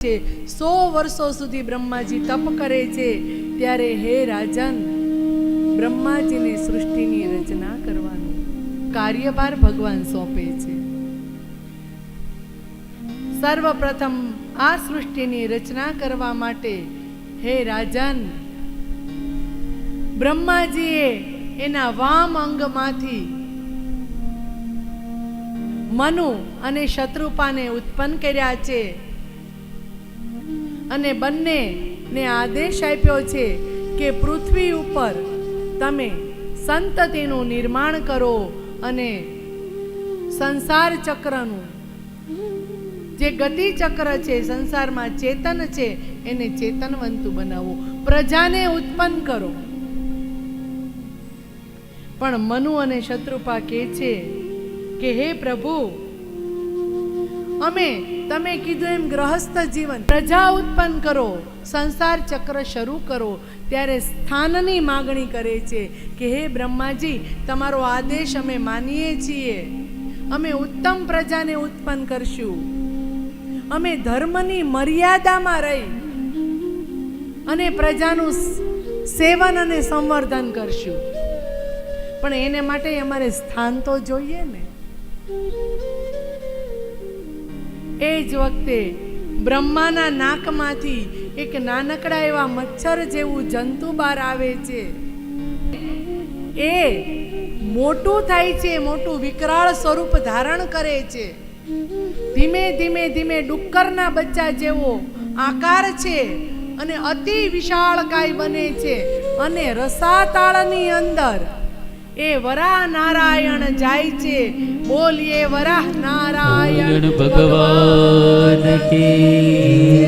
100 વર્ષો સુધી બ્રહ્માજી તપ કરે છે। ત્યારે હે રાજન, બ્રહ્માજીને સૃષ્ટિની રચના કરવાનો કાર્યભાર ભગવાન સોંપે છે। સર્વપ્રથમ આ સૃષ્ટિની રચના કરવા માટે હે રાજન, બ્રહ્માજીએ એના વામ અંગમાંથી મનુ અને શત્રુપાને ઉત્પન્ન કર્યા છે અને બંનેને આદેશ આપ્યો છે કે પૃથ્વી ઉપર તમે સંતતિનું નિર્માણ કરો અને સંસાર ચક્રનું જે ગતિ ચક્ર છે, સંસારમાં ચેતન છે, એને ચેતનવંતું બનાવો, પ્રજાને ઉત્પન્ન કરો। પણ મનુ અને શત્રુપા કહે છે કે હે પ્રભુ, અમે તમે કીધું એમ ગ્રહસ્થ જીવન, પ્રજા ઉત્પન્ન કરો, સંસાર ચક્ર શરૂ કરો। ત્યારે સ્થાનની માગણી કરે છે કે હે બ્રહ્માજી, તમારો આદેશ અમે માનીએ છીએ, અમે ઉત્તમ પ્રજાને ઉત્પન્ન કરશું, અમે ધર્મની મર્યાદામાં રહી અને પ્રજાનું સેવન અને સંવર્ધન કરશું। પણ એને માટે અમારે સ્થાન તો જોઈએ ને। એ જ વખતે બ્રહ્માના નાકમાંથી એક નાનકડા એવા મચ્છર જેવું જંતુ બહાર આવે છે। એ મોટું થાય છે, મોટું વિકરાળ સ્વરૂપ ધારણ કરે છે, ધીમે ધીમે ધીમે ડુક્કરના બચ્ચા જેવો આકાર છે અને અતિ વિશાળકાય બને છે અને રસાતાળની અંદર એ વરાહ નારાયણ જાય છે। બોલીએ વરાહ નારાયણ ભગવાન કી।